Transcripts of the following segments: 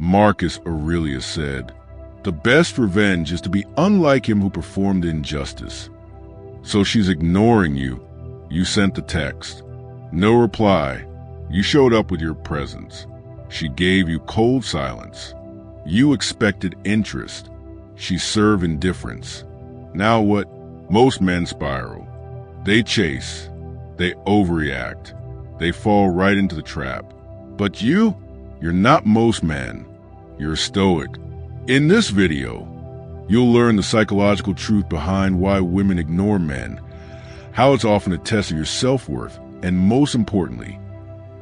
Marcus Aurelius said, "The best revenge is to be unlike him who performed injustice." So she's ignoring you. You sent the text. No reply. You showed up with your presence. She gave you cold silence. You expected interest. She served indifference. Now what? Most men spiral. They chase. They overreact. They fall right into the trap. But you're not most men. You're stoic. In this video, you'll learn the psychological truth behind why women ignore men, how it's often a test of your self-worth, and most importantly,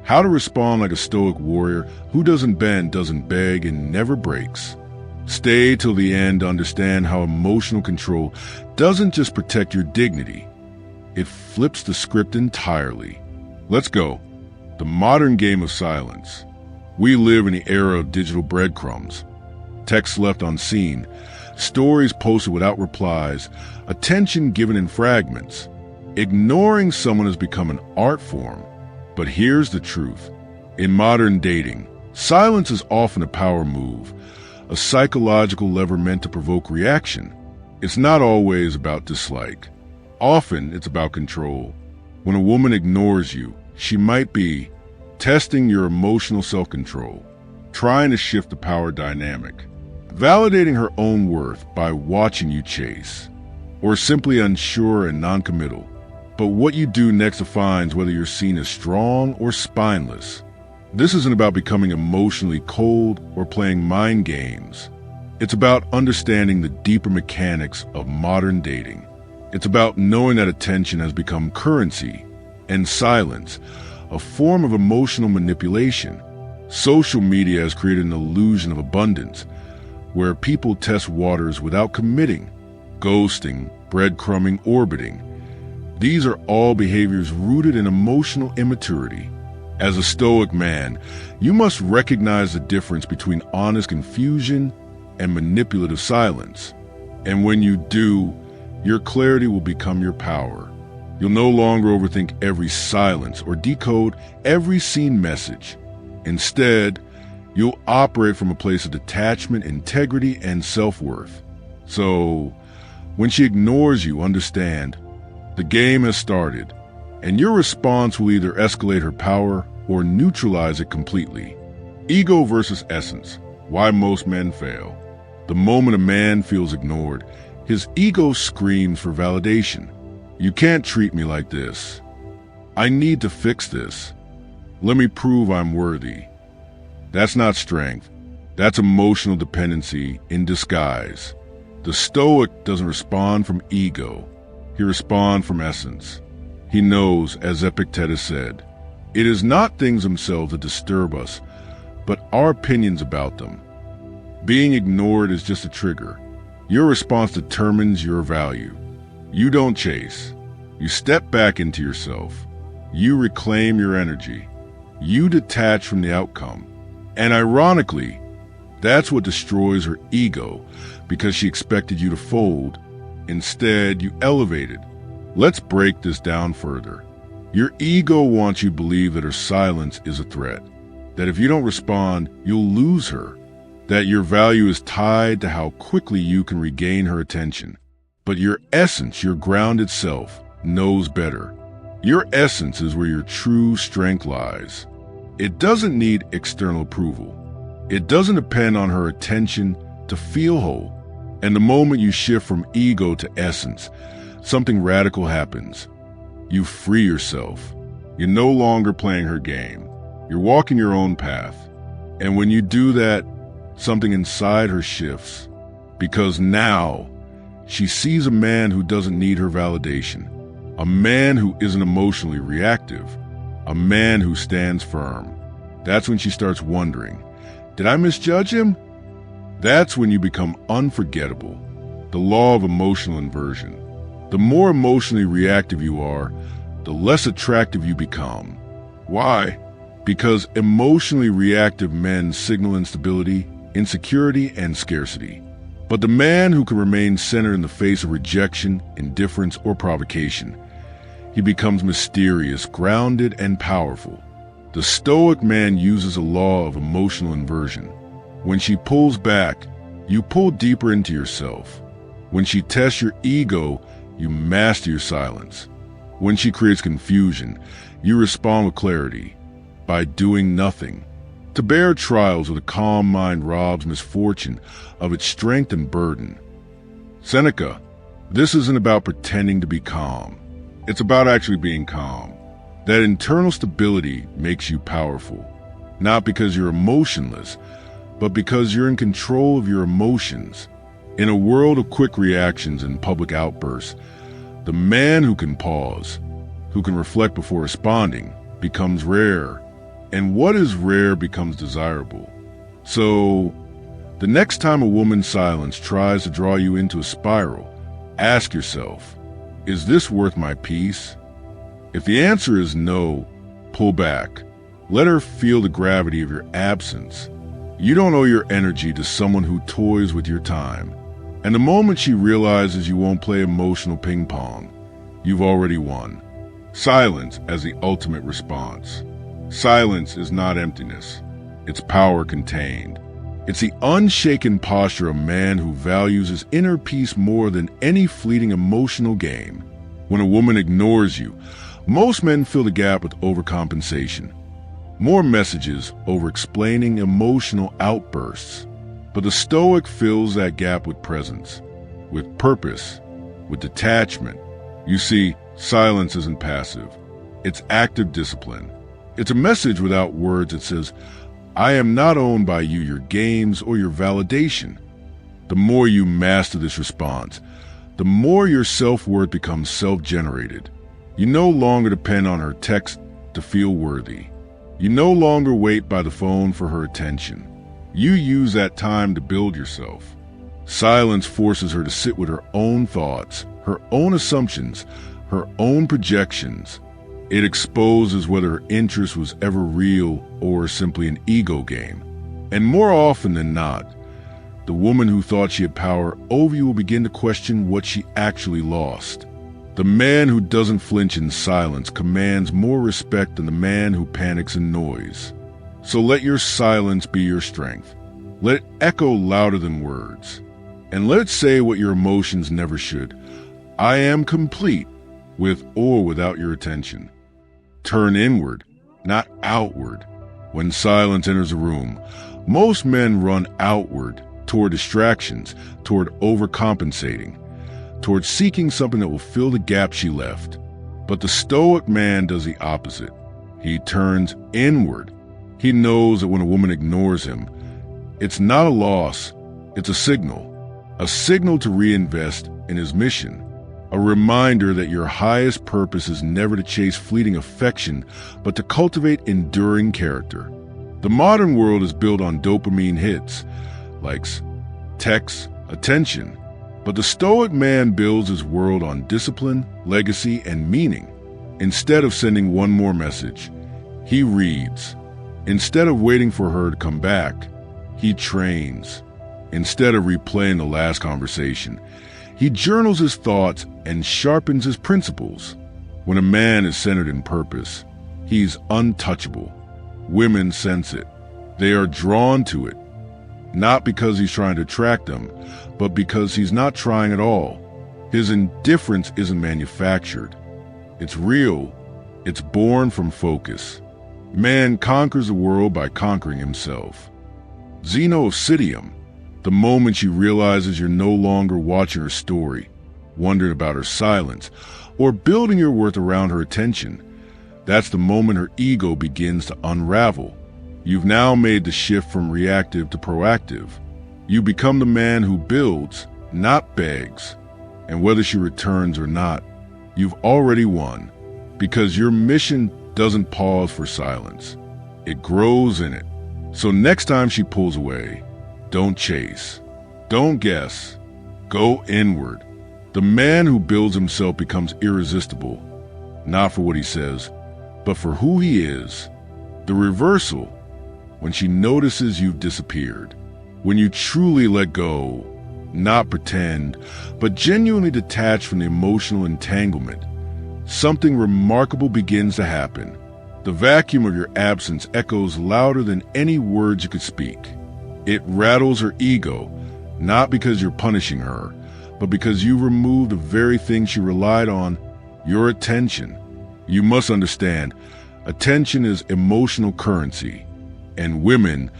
how to respond like a stoic warrior who doesn't bend, doesn't beg, and never breaks. Stay till the end to understand how emotional control doesn't just protect your dignity, it flips the script entirely. Let's go. The modern game of silence. We live in the era of digital breadcrumbs. Texts left unseen, stories posted without replies, attention given in fragments. Ignoring someone has become an art form. But here's the truth. In modern dating, silence is often a power move, a psychological lever meant to provoke reaction. It's not always about dislike. Often it's about control. When a woman ignores you, she might be testing your emotional self-control, trying to shift the power dynamic, validating her own worth by watching you chase, or simply unsure and non-committal. But what you do next defines whether you're seen as strong or spineless. This isn't about becoming emotionally cold or playing mind games. It's about understanding the deeper mechanics of modern dating. It's about knowing that attention has become currency and silence, a form of emotional manipulation. Social media has created an illusion of abundance, where people test waters without committing, ghosting, breadcrumbing, orbiting. These are all behaviors rooted in emotional immaturity. As a stoic man, you must recognize the difference between honest confusion and manipulative silence. And when you do, your clarity will become your power. You'll no longer overthink every silence or decode every seen message. Instead, you'll operate from a place of detachment, integrity, and self-worth. So, when she ignores you, understand, the game has started, and your response will either escalate her power or neutralize it completely. Ego versus essence. Why most men fail. The moment a man feels ignored, his ego screams for validation. You can't treat me like this. I need to fix this. Let me prove I'm worthy. That's not strength. That's emotional dependency in disguise. The Stoic doesn't respond from ego. He responds from essence. He knows, as Epictetus said, it is not things themselves that disturb us, but our opinions about them. Being ignored is just a trigger. Your response determines your value. You don't chase. You step back into yourself. You reclaim your energy. You detach from the outcome. And ironically, that's what destroys her ego, because she expected you to fold. Instead, you elevated. Let's break this down further. Your ego wants you to believe that her silence is a threat, that if you don't respond, you'll lose her, that your value is tied to how quickly you can regain her attention. But your essence, your grounded self, knows better. Your essence is where your true strength lies. It doesn't need external approval. It doesn't depend on her attention to feel whole. And the moment you shift from ego to essence, something radical happens. You free yourself. You're no longer playing her game. You're walking your own path. And when you do that, something inside her shifts. Because now, she sees a man who doesn't need her validation. A man who isn't emotionally reactive. A man who stands firm. That's when she starts wondering, did I misjudge him? That's when you become unforgettable. The law of emotional inversion. The more emotionally reactive you are, the less attractive you become. Why? Because emotionally reactive men signal instability, insecurity, and scarcity. But the man who can remain centered in the face of rejection, indifference, or provocation, he becomes mysterious, grounded, and powerful. The Stoic man uses a law of emotional inversion. When she pulls back, you pull deeper into yourself. When she tests your ego, you master your silence. When she creates confusion, you respond with clarity, by doing nothing. To bear trials with a calm mind robs misfortune of its strength and burden. Seneca, this isn't about pretending to be calm. It's about actually being calm. That internal stability makes you powerful, not because you're emotionless, but because you're in control of your emotions. In a world of quick reactions and public outbursts, the man who can pause, who can reflect before responding, becomes rare. And what is rare becomes desirable. So, the next time a woman's silence tries to draw you into a spiral, ask yourself, is this worth my peace? If the answer is no, pull back. Let her feel the gravity of your absence. You don't owe your energy to someone who toys with your time. And the moment she realizes you won't play emotional ping pong, you've already won. Silence as the ultimate response. Silence is not emptiness. It's power contained. It's the unshaken posture of a man who values his inner peace more than any fleeting emotional game. When a woman ignores you, most men fill the gap with overcompensation. More messages over explaining emotional outbursts. But the Stoic fills that gap with presence, with purpose, with detachment. You see, silence isn't passive. It's active discipline. It's a message without words that says, I am not owned by you, your games, or your validation. The more you master this response, the more your self-worth becomes self-generated. You no longer depend on her text to feel worthy. You no longer wait by the phone for her attention. You use that time to build yourself. Silence forces her to sit with her own thoughts, her own assumptions, her own projections. It exposes whether her interest was ever real or simply an ego game. And more often than not, the woman who thought she had power over you will begin to question what she actually lost. The man who doesn't flinch in silence commands more respect than the man who panics in noise. So let your silence be your strength. Let it echo louder than words. And let it say what your emotions never should. I am complete, with or without your attention. Turn inward, not outward. When silence enters a room, most men run outward, toward distractions, toward overcompensating, toward seeking something that will fill the gap she left. But the Stoic man does the opposite. He turns inward. He knows that when a woman ignores him, it's not a loss, it's a signal to reinvest in his mission. A reminder that your highest purpose is never to chase fleeting affection, but to cultivate enduring character. The modern world is built on dopamine hits, likes, texts, attention. But the Stoic man builds his world on discipline, legacy, and meaning. Instead of sending one more message, he reads. Instead of waiting for her to come back, he trains. Instead of replaying the last conversation, he journals his thoughts and sharpens his principles. When a man is centered in purpose, he's untouchable. Women sense it. They are drawn to it, not because he's trying to attract them, but because he's not trying at all. His indifference isn't manufactured. It's real. It's born from focus. Man conquers the world by conquering himself. Zeno of Citium, the moment she realizes you're no longer watching her story, wondering about her silence, or building your worth around her attention, that's the moment her ego begins to unravel. You've now made the shift from reactive to proactive. You become the man who builds, not begs. And whether she returns or not, you've already won, because your mission doesn't pause for silence. It grows in it. So next time she pulls away, don't chase. Don't guess. Go inward. The man who builds himself becomes irresistible, not for what he says, but for who he is. The reversal, when she notices you've disappeared, when you truly let go, not pretend, but genuinely detach from the emotional entanglement, something remarkable begins to happen. The vacuum of your absence echoes louder than any words you could speak. It rattles her ego, not because you're punishing her, but because you removed the very thing she relied on, your attention. You must understand, attention is emotional currency, and women,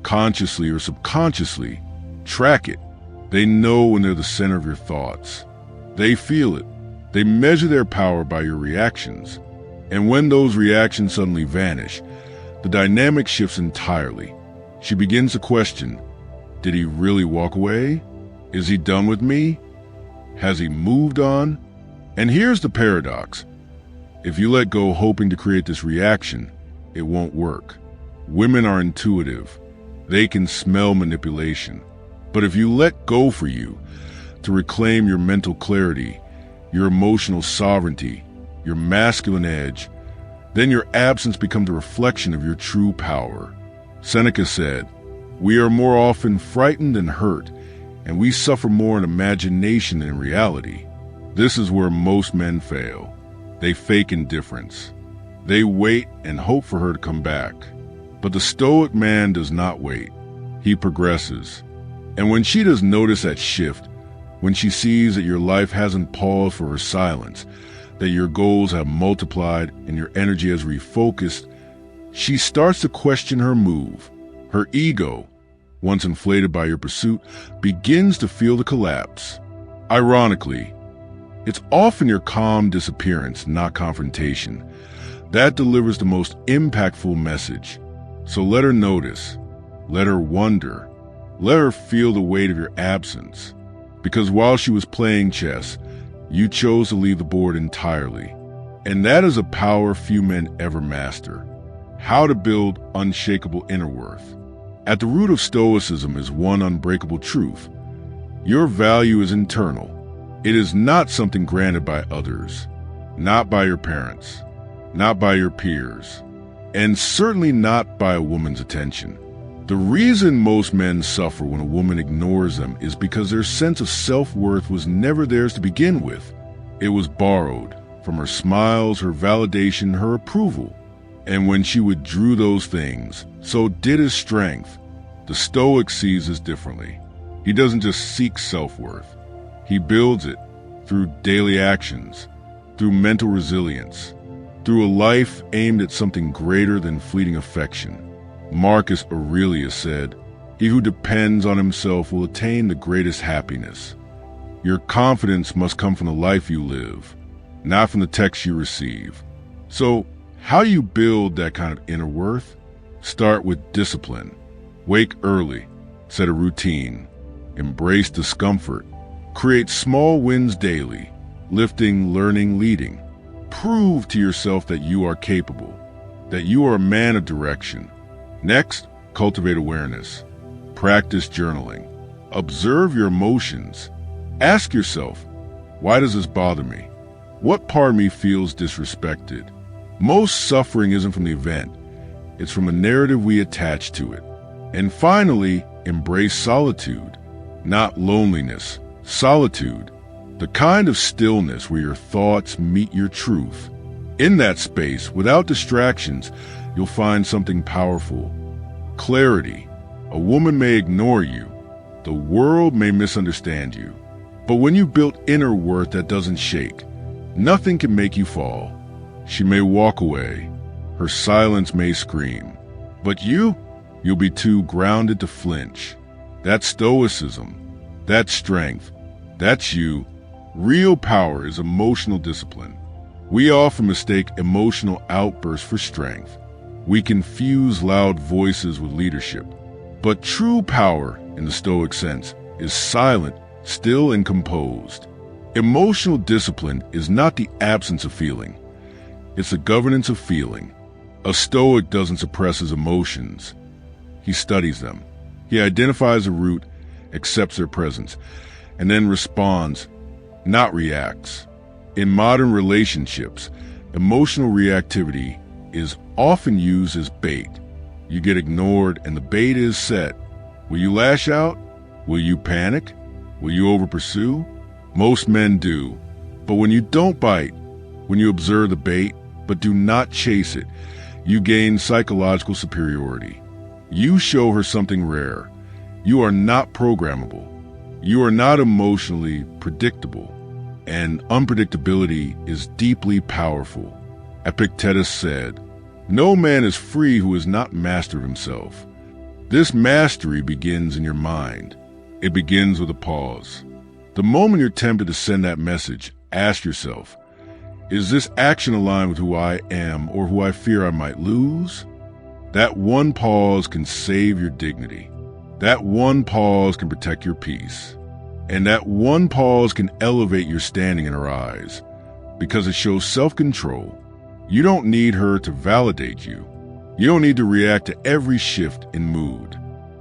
consciously or subconsciously, track it. They know when they're the center of your thoughts. They feel it. They measure their power by your reactions. And when those reactions suddenly vanish, the dynamic shifts entirely. She begins to question, did he really walk away? Is he done with me? Has he moved on? And here's the paradox. If you let go hoping to create this reaction, it won't work. Women are intuitive. They can smell manipulation. But if you let go for you, to reclaim your mental clarity, your emotional sovereignty, your masculine edge, then your absence becomes a reflection of your true power. Seneca said, "We are more often frightened than hurt, and we suffer more in imagination than in reality." This is where most men fail. They fake indifference. They wait and hope for her to come back. But the Stoic man does not wait. He progresses. And when she does notice that shift, when she sees that your life hasn't paused for her silence, that your goals have multiplied and your energy has refocused, she starts to question her move. Her ego, once inflated by your pursuit, begins to feel the collapse. Ironically, it's often your calm disappearance, not confrontation, that delivers the most impactful message. So let her notice, let her wonder, let her feel the weight of your absence. Because while she was playing chess, you chose to leave the board entirely. And that is a power few men ever master. How to build unshakable inner worth. At the root of Stoicism is one unbreakable truth. Your value is internal. It is not something granted by others, not by your parents, not by your peers, and certainly not by a woman's attention. The reason most men suffer when a woman ignores them is because their sense of self-worth was never theirs to begin with. It was borrowed from her smiles, her validation, her approval. And when she withdrew those things, so did his strength. The Stoic sees this differently. He doesn't just seek self-worth. He builds it through daily actions, through mental resilience, through a life aimed at something greater than fleeting affection. Marcus Aurelius said, "He who depends on himself will attain the greatest happiness." Your confidence must come from the life you live, not from the text you receive. So, how you build that kind of inner worth? Start with discipline. Wake early, set a routine, embrace discomfort, create small wins daily, lifting, learning, leading. Prove to yourself that you are capable, that you are a man of direction. Next, cultivate awareness. Practice journaling. Observe your emotions. Ask yourself, why does this bother me? What part of me feels disrespected? Most suffering isn't from the event. It's from a narrative we attach to it. And finally, embrace solitude. Not loneliness, solitude. The kind of stillness where your thoughts meet your truth. In that space, without distractions, you'll find something powerful. Clarity. A woman may ignore you. The world may misunderstand you. But when you built inner worth that doesn't shake, nothing can make you fall. She may walk away. Her silence may scream. But you'll be too grounded to flinch. That's Stoicism. That's strength. That's you. Real power is emotional discipline. We often mistake emotional outbursts for strength. We confuse loud voices with leadership. But true power, in the Stoic sense, is silent, still, and composed. Emotional discipline is not the absence of feeling. It's the governance of feeling. A Stoic doesn't suppress his emotions. He studies them. He identifies a root, accepts their presence, and then responds, not reacts. In modern relationships, emotional reactivity is often used as bait. You get ignored and the bait is set. Will you lash out? Will you panic? Will you over-pursue? Most men do. But when you don't bite, when you observe the bait, but do not chase it, you gain psychological superiority. You show her something rare. You are not programmable. You are not emotionally predictable. And unpredictability is deeply powerful. Epictetus said, "No man is free who is not master of himself." This mastery begins in your mind. It begins with a pause. The moment you're tempted to send that message, ask yourself, is this action aligned with who I am or who I fear I might lose? That one pause can save your dignity. That one pause can protect your peace. And that one pause can elevate your standing in her eyes because it shows self-control. You don't need her to validate you. You don't need to react to every shift in mood.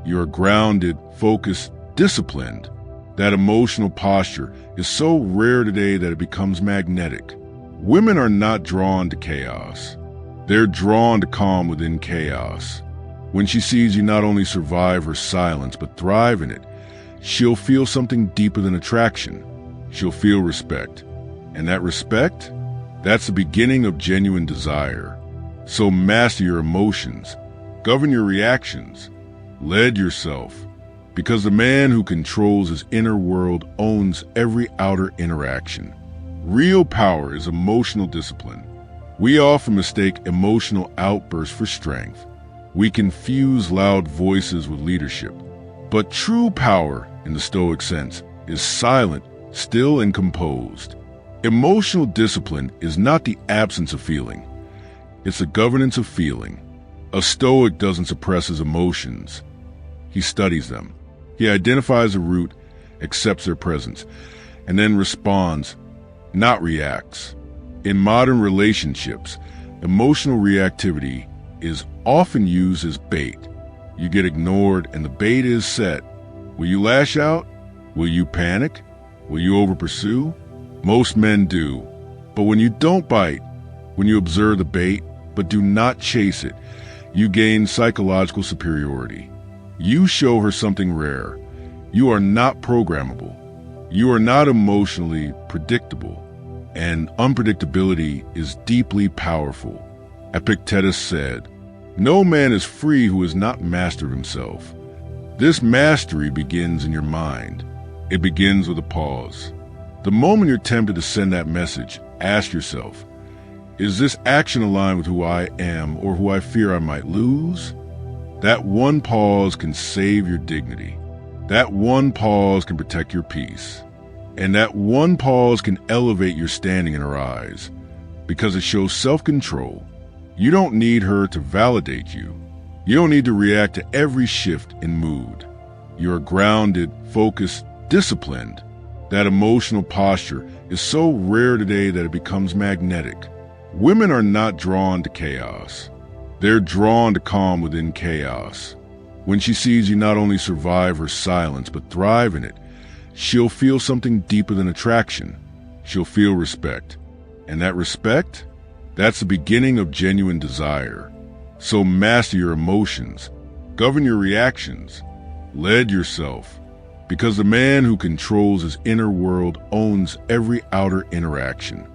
You're grounded, focused, disciplined. That emotional posture is so rare today that it becomes magnetic. Women are not drawn to chaos. They're drawn to calm within chaos. When she sees you not only survive her silence, but thrive in it, she'll feel something deeper than attraction. She'll feel respect. And that respect, that's the beginning of genuine desire. So master your emotions, govern your reactions, lead yourself, because the man who controls his inner world owns every outer interaction. Real power is emotional discipline. We often mistake emotional outbursts for strength. We confuse loud voices with leadership. But true power, in the Stoic sense, is silent, still, and composed. Emotional discipline is not the absence of feeling. It's the governance of feeling. A Stoic doesn't suppress his emotions. He studies them. He identifies the root, accepts their presence, and then responds, not reacts. In modern relationships, emotional reactivity is often used as bait. You get ignored and the bait is set. Will you lash out? Will you panic? Will you over-pursue? Most men do. But when you don't bite, when you observe the bait, but do not chase it, you gain psychological superiority. You show her something rare. You are not programmable. You are not emotionally predictable. And unpredictability is deeply powerful. Epictetus said, "No man is free who is not master of himself." This mastery begins in your mind. It begins with a pause. The moment you're tempted to send that message, ask yourself, is this action aligned with who I am or who I fear I might lose? That one pause can save your dignity. That one pause can protect your peace. And that one pause can elevate your standing in her eyes because it shows self-control. You don't need her to validate you. You don't need to react to every shift in mood. You're grounded, focused, disciplined. That emotional posture is so rare today that it becomes magnetic. Women are not drawn to chaos. They're drawn to calm within chaos. When she sees you not only survive her silence, but thrive in it, she'll feel something deeper than attraction. She'll feel respect. And that respect, that's the beginning of genuine desire. So master your emotions, govern your reactions, lead yourself, because the man who controls his inner world owns every outer interaction.